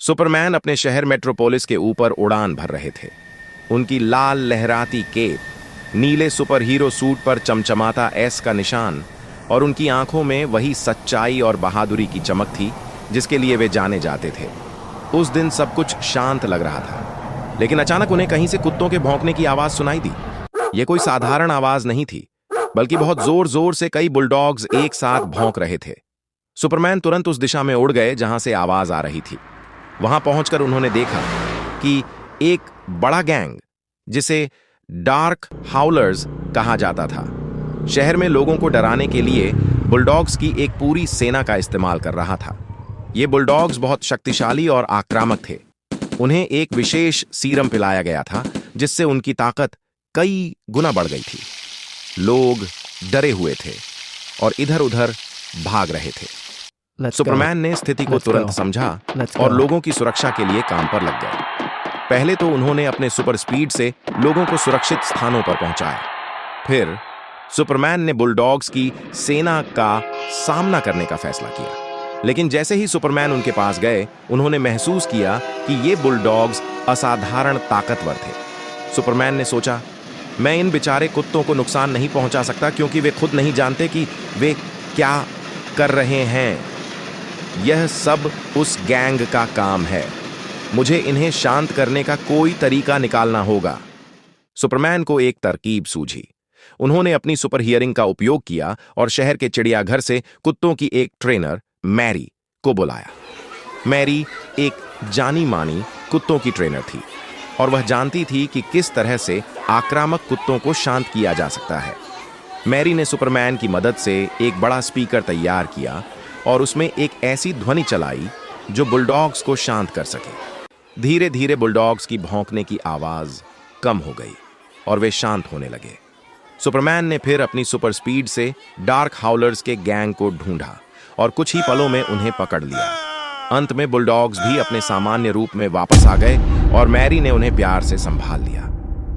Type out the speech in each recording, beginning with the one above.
Superman अपने शहर metropolis के ऊपर उड़ान भर रहे थे। उनकी लाल लहराती केप, नीले सुपर हीरो सूट पर चमचमाता एस का निशान और उनकी आंखों में वही सच्चाई और बहादुरी की चमक थी जिसके लिए वे जाने जाते थे। उस दिन सब कुछ शांत लग रहा था, लेकिन अचानक उन्हें कहीं से कुत्तों के भौंकने की आवाज सुनाई दी। यह कोई साधारण आवाज नहीं थी, बल्कि बहुत जोर जोर से कई बुलडॉग्स एक साथ भौंक रहे थे। सुपरमैन तुरंत उस दिशा में उड़ गए जहां से आवाज आ रही थी। वहां पहुंचकर उन्होंने देखा कि एक बड़ा गैंग, जिसे डार्क हाउलर्स कहा जाता था, शहर में लोगों को डराने के लिए बुलडॉग्स की एक पूरी सेना का इस्तेमाल कर रहा था। ये बुलडॉग्स बहुत शक्तिशाली और आक्रामक थे। उन्हें एक विशेष सीरम पिलाया गया था जिससे उनकी ताकत कई गुना बढ़ गई थी। लोग डरे हुए थे और इधर-उधर भाग रहे थे। सुपरमैन ने स्थिति को तुरंत समझा और लोगों की सुरक्षा के लिए काम पर लग गए। पहले तो उन्होंने अपने सुपर स्पीड से लोगों को सुरक्षित स्थानों पर पहुंचाया। फिर सुपरमैन ने बुलडॉग्स की सेना का सामना करने का फैसला किया। लेकिन जैसे ही सुपरमैन उनके पास गए, उन्होंने महसूस किया कि ये बुलडॉग्स असाधारण ताकतवर थे। सुपरमैन ने सोचा, मैं इन बेचारे कुत्तों को नुकसान नहीं पहुंचा सकता क्योंकि वे खुद नहीं जानते कि वे क्या कर रहे हैं। यह सब उस गैंग का काम है। मुझे इन्हें शांत करने का कोई तरीका निकालना होगा। सुपरमैन को एक तरकीब सूझी। उन्होंने अपनी सुपर हियरिंग का उपयोग किया और शहर के चिड़ियाघर से कुत्तों की एक ट्रेनर मैरी को बुलाया। मैरी एक जानी मानी कुत्तों की ट्रेनर थी और वह जानती थी कि किस तरह से आक्रामक कुत्तों को शांत किया जा सकता है। मैरी ने सुपरमैन की मदद से एक बड़ा स्पीकर तैयार किया और उसमें एक ऐसी ध्वनि चलाई जो बुलडॉग्स को शांत कर सके। धीरे धीरे बुलडॉग्स की भौंकने की आवाज कम हो गई और वे शांत होने लगे। सुपरमैन ने फिर अपनी सुपर स्पीड से डार्क हाउलर्स के गैंग को ढूंढा और कुछ ही पलों में उन्हें पकड़ लिया। अंत में बुलडॉग्स भी अपने सामान्य रूप में वापस आ गए और मैरी ने उन्हें प्यार से संभाल लिया।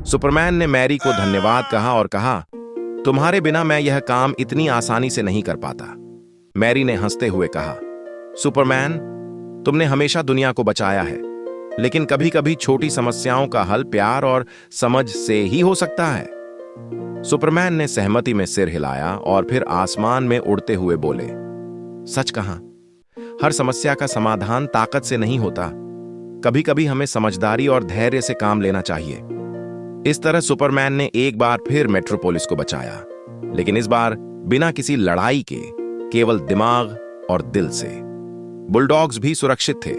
सुपरमैन ने मैरी को धन्यवाद कहा और कहा, तुम्हारे बिना मैं यह काम इतनी आसानी से नहीं कर पाता। मैरी ने हंसते हुए कहा, सुपरमैन, तुमने हमेशा दुनिया को बचाया है, लेकिन कभी कभी छोटी समस्याओं का हल प्यार और समझ से ही हो सकता है। सुपरमैन ने सहमति में सिर हिलाया और फिर आसमान में उड़ते हुए बोले, सच कहा, हर समस्या का समाधान ताकत से नहीं होता। कभी कभी हमें समझदारी और धैर्य से काम लेना चाहिए। इस तरह सुपरमैन ने एक बार फिर मेट्रोपोलिस को बचाया, लेकिन इस बार बिना किसी लड़ाई के, केवल दिमाग और दिल से। बुलडॉग्स भी सुरक्षित थे